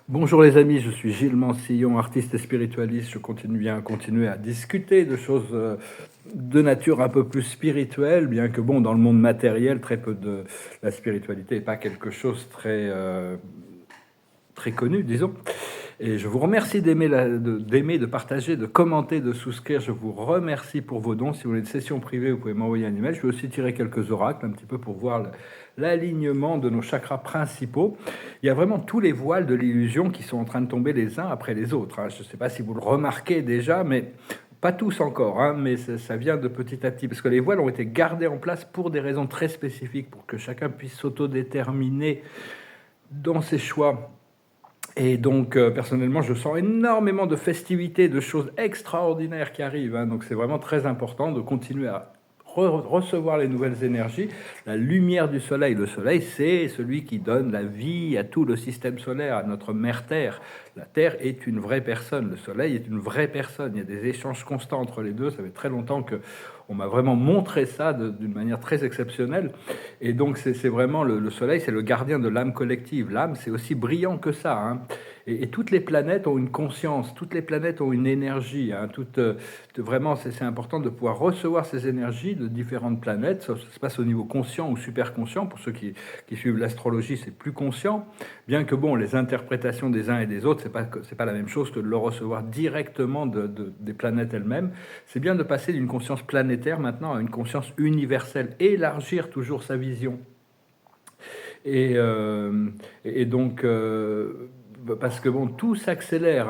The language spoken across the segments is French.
Bonjour les amis, je suis Gilles Mansillon, artiste et spiritualiste. Je continue bien à continuer à discuter de choses de nature un peu plus spirituelle, bien que bon, dans le monde matériel, très peu de la spiritualité n'est pas quelque chose très connu, disons. Et je vous remercie d'aimer, de partager, de commenter, de souscrire. Je vous remercie pour vos dons. Si vous voulez une session privée, vous pouvez m'envoyer un email. Je vais aussi tirer quelques oracles un petit peu pour voir l'alignement de nos chakras principaux. Il y a vraiment tous les voiles de l'illusion qui sont en train de tomber les uns après les autres. Je ne sais pas si vous le remarquez déjà, mais pas tous encore, mais ça vient de petit à petit, parce que les voiles ont été gardées en place pour des raisons très spécifiques, pour que chacun puisse s'autodéterminer dans ses choix. Et donc, personnellement, je sens énormément de festivités, de choses extraordinaires qui arrivent. Donc, c'est vraiment très important de continuer à recevoir les nouvelles énergies. La lumière du soleil, le soleil, c'est celui qui donne la vie à tout le système solaire, à notre mère Terre. La Terre est une vraie personne, le soleil est une vraie personne. Il y a des échanges constants entre les deux. Ça fait très longtemps que on m'a vraiment montré ça d'une manière très exceptionnelle. Et donc, c'est vraiment le soleil, c'est le gardien de l'âme collective. L'âme, c'est aussi brillant que ça. Et toutes les planètes ont une conscience, toutes les planètes ont une énergie. Vraiment, c'est important de pouvoir recevoir ces énergies de différentes planètes. Ça se passe au niveau conscient ou super conscient. Pour ceux qui suivent l'astrologie, c'est plus conscient. Bien que, bon, les interprétations des uns et des autres, c'est pas la même chose que de le recevoir directement des planètes elles-mêmes. C'est bien de passer d'une conscience planétaire maintenant à une conscience universelle, élargir toujours sa vision. Et donc, parce que bon, tout s'accélère.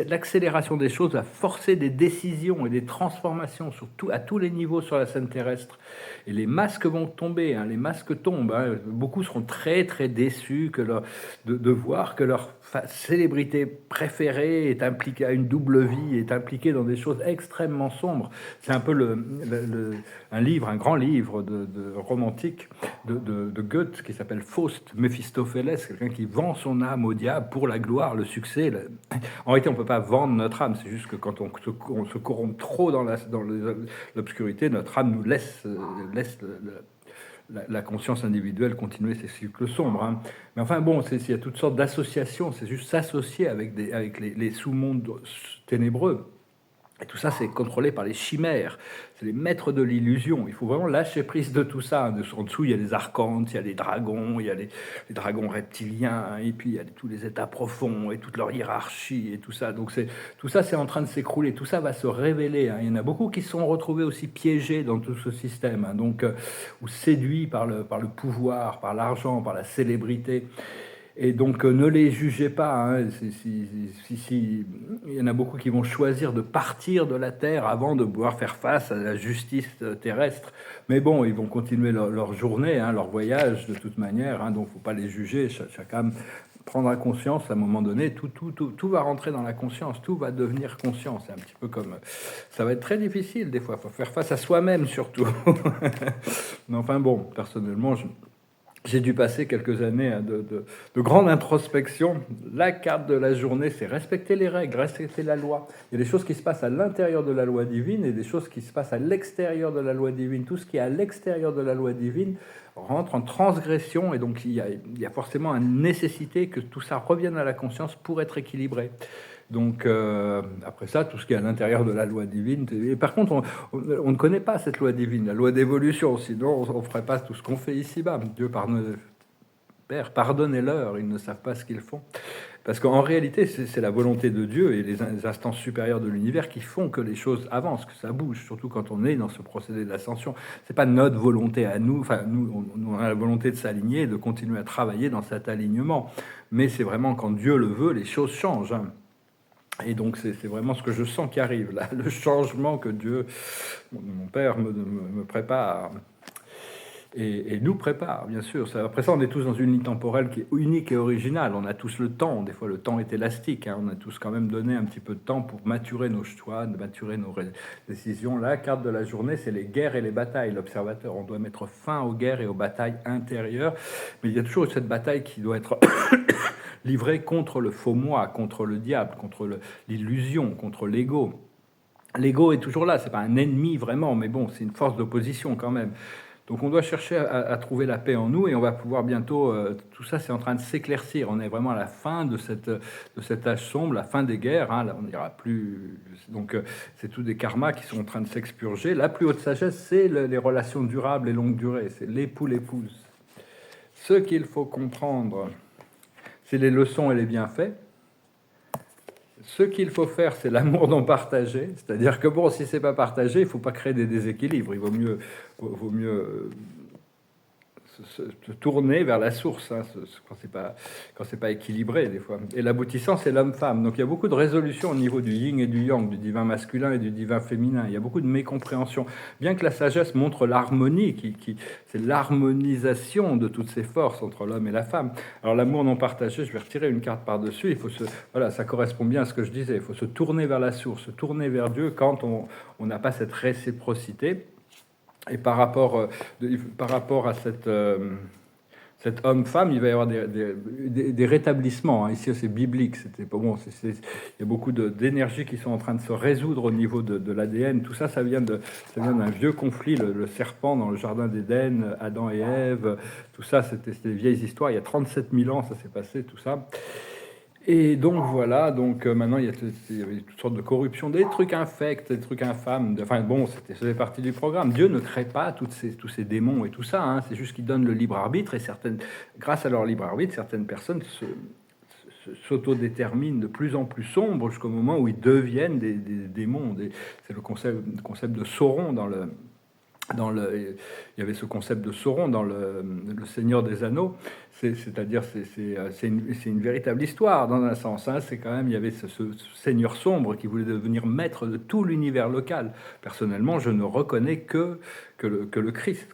L'accélération des choses va forcer des décisions et des transformations à tous les niveaux sur la scène terrestre. Et les masques vont tomber, les masques tombent. Beaucoup seront très très déçus de voir que leur célébrité préférée est impliquée à une double vie, est impliquée dans des choses extrêmement sombres. C'est un peu un grand livre de romantique de Goethe qui s'appelle Faust, Méphistophélès, quelqu'un qui vend son âme au diable pour la gloire, le succès. En réalité, on ne peut pas vendre notre âme, c'est juste que quand on se corrompt trop dans l'obscurité, notre âme nous laisse la conscience individuelle continuer ses cycles sombres. Mais enfin bon, il y a toutes sortes d'associations, c'est juste s'associer avec les sous-mondes ténébreux. Et tout ça, c'est contrôlé par les chimères. C'est les maîtres de l'illusion. Il faut vraiment lâcher prise de tout ça. En dessous, il y a les archontes, il y a les dragons, il y a les dragons reptiliens, et puis il y a tous les états profonds, et toute leur hiérarchie, et tout ça. Donc tout ça, c'est en train de s'écrouler. Tout ça va se révéler. Il y en a beaucoup qui se sont retrouvés aussi piégés dans tout ce système, ou séduits par le pouvoir, par l'argent, par la célébrité. Et donc, ne les jugez pas. Il y en a beaucoup qui vont choisir de partir de la Terre avant de pouvoir faire face à la justice terrestre. Mais bon, ils vont continuer leur journée, leur voyage de toute manière. Donc, il ne faut pas les juger. Chacun prendra conscience à un moment donné. Tout va rentrer dans la conscience. Tout va devenir conscient. C'est un petit peu comme... Ça va être très difficile des fois. Il faut faire face à soi-même surtout. Mais enfin bon, personnellement, j'ai dû passer quelques années de grande introspection. La carte de la journée, c'est respecter les règles, respecter la loi. Il y a des choses qui se passent à l'intérieur de la loi divine et des choses qui se passent à l'extérieur de la loi divine. Tout ce qui est à l'extérieur de la loi divine rentre en transgression et donc il y a forcément une nécessité que tout ça revienne à la conscience pour être équilibré. Donc, après ça, tout ce qui est à l'intérieur de la loi divine. Et par contre, on ne connaît pas cette loi divine, la loi d'évolution. Sinon, on ne ferait pas tout ce qu'on fait ici-bas. Dieu pardonne, Père, pardonnez-leur, ils ne savent pas ce qu'ils font. Parce qu'en réalité, c'est la volonté de Dieu et les instances supérieures de l'univers qui font que les choses avancent, que ça bouge, surtout quand on est dans ce procédé d'ascension. C'est pas notre volonté à nous. Enfin, nous, on a la volonté de s'aligner, de continuer à travailler dans cet alignement. Mais c'est vraiment quand Dieu le veut, les choses changent. Et donc, c'est vraiment ce que je sens qui arrive, là, le changement que Dieu, mon Père, me prépare et nous prépare, bien sûr. Après ça, on est tous dans une ligne temporelle qui est unique et originale. On a tous le temps. Des fois, le temps est élastique. On a tous quand même donné un petit peu de temps pour maturer nos choix, maturer nos décisions. La carte de la journée, c'est les guerres et les batailles. L'observateur, on doit mettre fin aux guerres et aux batailles intérieures. Mais il y a toujours cette bataille qui doit être livrée contre le faux moi, contre le diable, contre l'illusion, contre l'ego. L'ego est toujours là. C'est pas un ennemi vraiment, mais bon, c'est une force d'opposition quand même. Donc on doit chercher à trouver la paix en nous et on va pouvoir bientôt, tout ça c'est en train de s'éclaircir. On est vraiment à la fin de cet âge sombre, la fin des guerres. Hein. Là, on n'ira plus. Donc c'est tous des karmas qui sont en train de s'expurger. La plus haute sagesse, c'est les relations durables et longue durée. C'est l'époux, l'épouse. Ce qu'il faut comprendre, c'est les leçons et les bienfaits. Ce qu'il faut faire, c'est l'amour non partagé. C'est-à-dire que bon, si c'est pas partagé, il faut pas créer des déséquilibres. Il vaut mieux se tourner vers la source, hein, quand c'est pas équilibré des fois. Et l'aboutissant, c'est l'homme-femme. Donc il y a beaucoup de résolutions au niveau du yin et du yang, du divin masculin et du divin féminin. Il y a beaucoup de mécompréhension. Bien que la sagesse montre l'harmonie, c'est l'harmonisation de toutes ces forces entre l'homme et la femme. Alors l'amour non partagé, je vais retirer une carte par-dessus. Voilà, ça correspond bien à ce que je disais. Il faut se tourner vers la source, se tourner vers Dieu quand on n'a pas cette réciprocité. Et par rapport à cet homme-femme, il va y avoir des rétablissements. Hein. Ici, c'est biblique. C'était pas bon. Il y a beaucoup d'énergie qui sont en train de se résoudre au niveau de l'ADN. Tout ça, ça vient d'un vieux conflit. Le serpent dans le jardin d'Éden, Adam et Ève. Tout ça, c'était des vieilles histoires. Il y a 37 000 ans, ça s'est passé, tout ça. Et donc voilà, maintenant il y avait toutes sortes de corruptions, des trucs infects, des trucs infâmes. Enfin bon, ça faisait partie du programme. Dieu ne crée pas tous ces démons et tout ça. Hein. C'est juste qu'il donne le libre arbitre et grâce à leur libre arbitre, certaines personnes s'autodéterminent de plus en plus sombres jusqu'au moment où ils deviennent des démons. C'est le concept de Sauron il y avait ce concept de Sauron dans le Seigneur des Anneaux, c'est-à-dire c'est une véritable histoire dans un sens. Hein. C'est quand même, il y avait ce Seigneur sombre qui voulait devenir maître de tout l'univers local. Personnellement, je ne reconnais que le Christ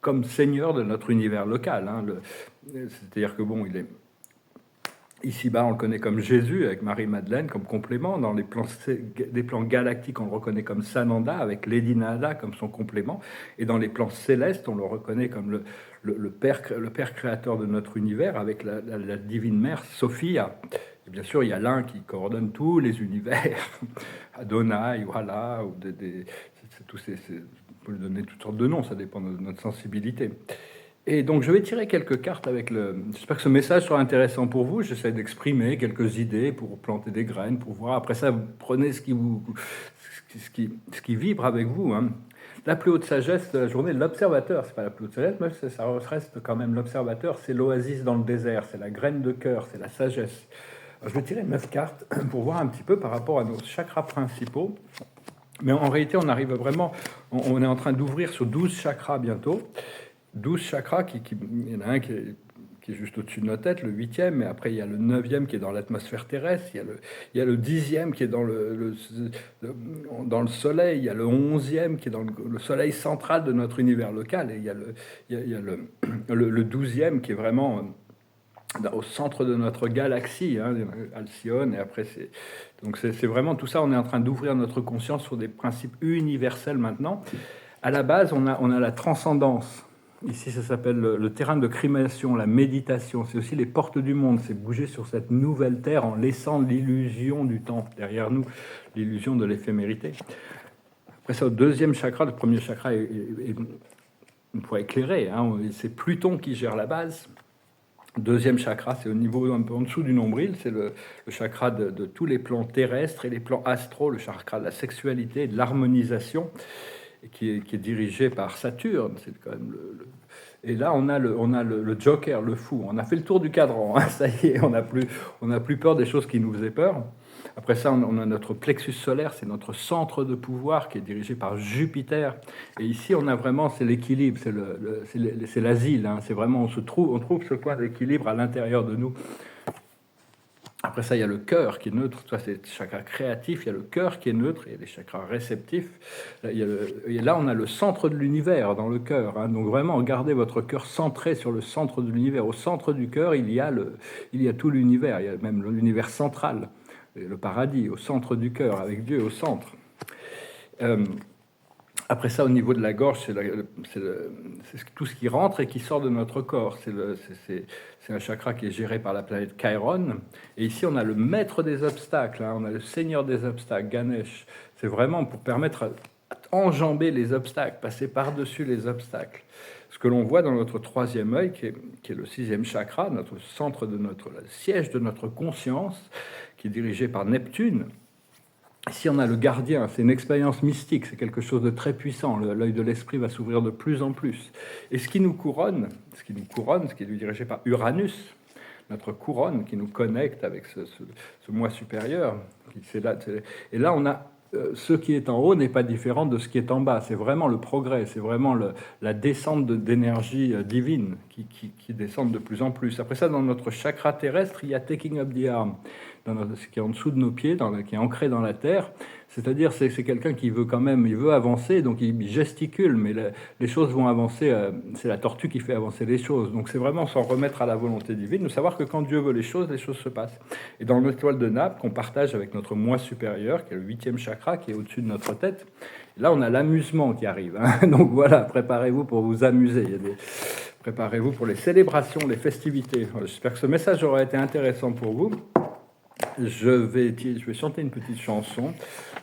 comme Seigneur de notre univers local. Hein. C'est-à-dire que bon, il est ici-bas, on le connaît comme Jésus, avec Marie-Madeleine comme complément. Dans des plans galactiques, on le reconnaît comme Sananda, avec Lady Nada comme son complément. Et dans les plans célestes, on le reconnaît comme le père créateur de notre univers, avec la divine mère, Sophia. Et bien sûr, il y a l'un qui coordonne tous les univers, Adonai, voilà, ou on peut lui donner toutes sortes de noms, ça dépend de notre sensibilité. Et donc, je vais tirer quelques cartes J'espère que ce message sera intéressant pour vous. J'essaie d'exprimer quelques idées pour planter des graines, pour voir. Après ça, vous prenez ce qui vibre avec vous. Hein. La plus haute sagesse de la journée, l'observateur. C'est pas la plus haute sagesse, mais ça reste quand même l'observateur. C'est l'oasis dans le désert. C'est la graine de cœur. C'est la sagesse. Alors, je vais tirer 9 cartes pour voir un petit peu par rapport à nos chakras principaux. Mais en réalité, on arrive vraiment... On est en train d'ouvrir sur 12 chakras bientôt. 12 chakras, il y en a un qui est juste au-dessus de notre tête, le 8e, mais après il y a le 9e qui est dans l'atmosphère terrestre, il y a le 10e qui est dans le soleil, il y a le 11e qui est dans le soleil central de notre univers local, et il y a le 12e qui est vraiment au centre de notre galaxie, hein, Alcyone, et après c'est vraiment tout ça, on est en train d'ouvrir notre conscience sur des principes universels maintenant. À la base, on a la transcendance. Ici, ça s'appelle le terrain de crémation, la méditation. C'est aussi les portes du monde. C'est bouger sur cette nouvelle terre en laissant l'illusion du temps derrière nous, l'illusion de l'éphémérité. Après ça, au deuxième chakra, le premier chakra une fois éclairé. Hein, c'est Pluton qui gère la base. Deuxième chakra, c'est au niveau un peu en dessous du nombril. C'est le chakra de tous les plans terrestres et les plans astraux, le chakra de la sexualité et de l'harmonisation, qui est dirigé par Saturne. C'est quand même Et là, on a le Joker, le fou. On a fait le tour du cadran. Hein, ça y est, on n'a plus peur des choses qui nous faisaient peur. Après ça, on a notre plexus solaire, c'est notre centre de pouvoir qui est dirigé par Jupiter. Et ici, on a vraiment, c'est l'équilibre, c'est l'asile. Hein, c'est vraiment, on trouve ce point d'équilibre à l'intérieur de nous. Après ça, il y a le cœur qui est neutre. Ça, c'est le chakra créatif. Il y a le cœur qui est neutre. Il y a les chakras réceptifs. Et là, on a le centre de l'univers dans le cœur. Hein. Donc vraiment, gardez votre cœur centré sur le centre de l'univers. Au centre du cœur, il y a tout l'univers. Il y a même l'univers central, le paradis, au centre du cœur, avec Dieu au centre. Après ça, au niveau de la gorge, c'est tout ce qui rentre et qui sort de notre corps. C'est un chakra qui est géré par la planète Chiron. Et ici, on a le maître des obstacles, hein, on a le seigneur des obstacles, Ganesh. C'est vraiment pour permettre enjamber les obstacles, passer par-dessus les obstacles. Ce que l'on voit dans notre troisième œil, qui est le sixième chakra, notre centre de notre le siège de notre conscience, qui est dirigé par Neptune. Ici, on a le gardien, c'est une expérience mystique, c'est quelque chose de très puissant. L'œil de l'esprit va s'ouvrir de plus en plus. Et ce qui nous couronne, ce qui est dirigé par Uranus, notre couronne qui nous connecte avec ce moi supérieur. Et là, on a ce qui est en haut n'est pas différent de ce qui est en bas. C'est vraiment le progrès, c'est vraiment la descente d'énergie divine qui descend de plus en plus. Après ça, dans notre chakra terrestre, il y a Taking Up the Arm, ce qui est en dessous de nos pieds, qui est ancré dans la terre. C'est-à-dire, c'est quelqu'un qui veut quand même, il veut avancer, donc il gesticule, mais les choses vont avancer. C'est la tortue qui fait avancer les choses. Donc c'est vraiment s'en remettre à la volonté divine, de savoir que quand Dieu veut les choses se passent. Et dans l'étoile de nappe qu'on partage avec notre moi supérieur, qui est le 8e chakra, qui est au-dessus de notre tête, là on a l'amusement qui arrive. Hein. Donc voilà, préparez-vous pour vous amuser. Préparez-vous pour les célébrations, les festivités. J'espère que ce message aura été intéressant pour vous. Je vais chanter une petite chanson.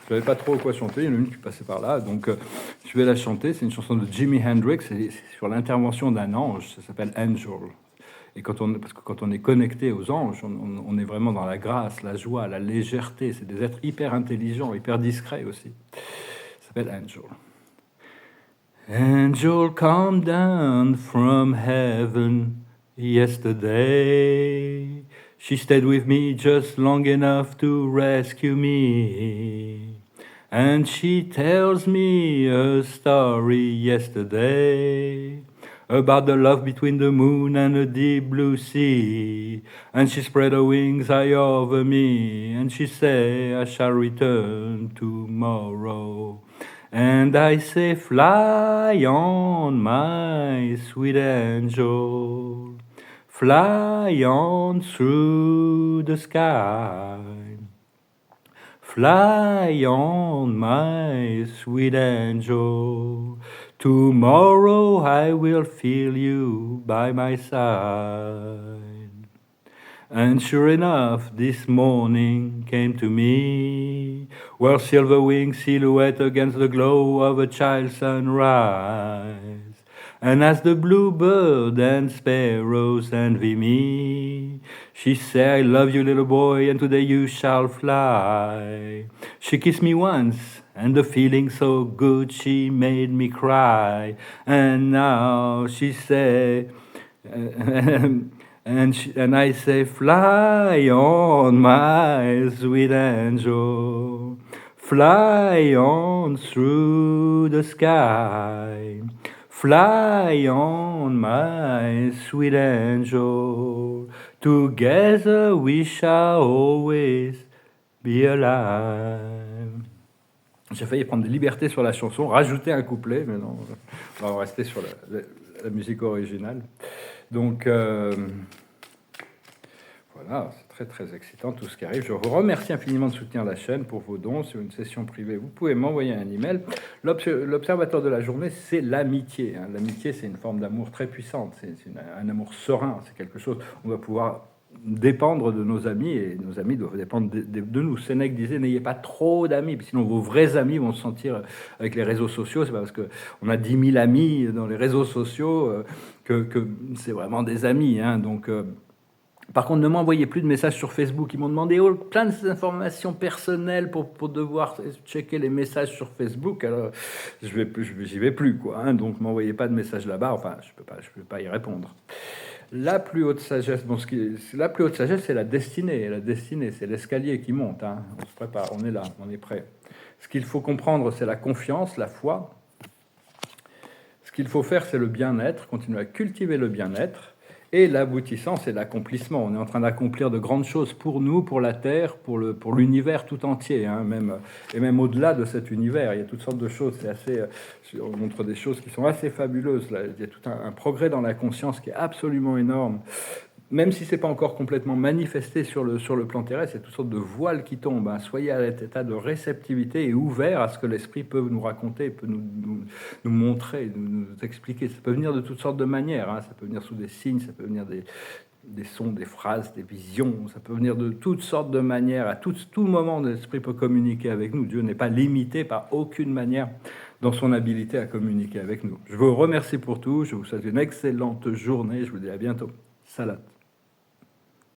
Je ne savais pas trop quoi chanter. Il y en a une qui passait par là, donc je vais la chanter. C'est une chanson de Jimi Hendrix. C'est sur l'intervention d'un ange. Ça s'appelle Angel. Et parce que quand on est connecté aux anges, on est vraiment dans la grâce, la joie, la légèreté. C'est des êtres hyper intelligents, hyper discrets aussi. Ça s'appelle Angel. Angel come down from heaven yesterday. She stayed with me just long enough to rescue me. And she tells me a story yesterday about the love between the moon and the deep blue sea. And she spread her wings high over me, and she say, I shall return tomorrow. And I say, fly on, my sweet angel. Fly on through the sky. Fly on, my sweet angel. Tomorrow I will feel you by my side. And sure enough, this morning came to me, where silver winged silhouette against the glow of a child's sunrise. And as the bluebird and sparrows envy me, she said, I love you, little boy, and today you shall fly. She kissed me once, and the feeling so good, she made me cry. And now she said, and I say, fly on, my sweet angel. Fly on through the sky. Fly on, my sweet angel. Together we shall always be alive. J'ai failli prendre des libertés sur la chanson, rajouter un couplet, mais non, on va rester sur la musique originale. Donc, voilà, c'est très très excitant tout ce qui arrive. Je vous remercie infiniment de soutenir la chaîne pour vos dons. Sur une session privée, vous pouvez m'envoyer un email. L'observateur de la journée, c'est l'amitié. Hein. L'amitié, c'est une forme d'amour très puissante. C'est un amour serein. C'est quelque chose. On va pouvoir dépendre de nos amis et nos amis doivent dépendre de nous. Sénèque disait, n'ayez pas trop d'amis, sinon vos vrais amis vont se sentir avec les réseaux sociaux. C'est pas parce qu'on a 10 000 amis dans les réseaux sociaux que c'est vraiment des amis. Hein. Donc, par contre, ne m'envoyez plus de messages sur Facebook. Ils m'ont demandé plein d'informations personnelles pour devoir checker les messages sur Facebook. Alors, j'y vais plus, quoi. Hein. Donc, m'envoyez pas de messages là-bas. Enfin, je peux pas y répondre. La plus haute sagesse, la plus haute sagesse, c'est la destinée. La destinée, c'est l'escalier qui monte. Hein. On se prépare, on est là, on est prêt. Ce qu'il faut comprendre, c'est la confiance, la foi. Ce qu'il faut faire, c'est le bien-être, continuer à cultiver le bien-être. Et l'aboutissant, c'est l'accomplissement. On est en train d'accomplir de grandes choses pour nous, pour la Terre, pour l'univers tout entier, hein, même au-delà de cet univers. Il y a toutes sortes de choses. On montre des choses qui sont assez fabuleuses. Là. Il y a tout un progrès dans la conscience qui est absolument énorme. Même si ce n'est pas encore complètement manifesté sur le plan terrestre, il y a toutes sortes de voiles qui tombent. Hein. Soyez à cet état de réceptivité et ouvert à ce que l'esprit peut nous raconter, peut nous montrer, nous expliquer. Ça peut venir de toutes sortes de manières. Hein. Ça peut venir sous des signes, ça peut venir des sons, des phrases, des visions, ça peut venir de toutes sortes de manières, à tout moment, l'esprit peut communiquer avec nous. Dieu n'est pas limité par aucune manière dans son habilité à communiquer avec nous. Je vous remercie pour tout, je vous souhaite une excellente journée, je vous dis à bientôt. Salat.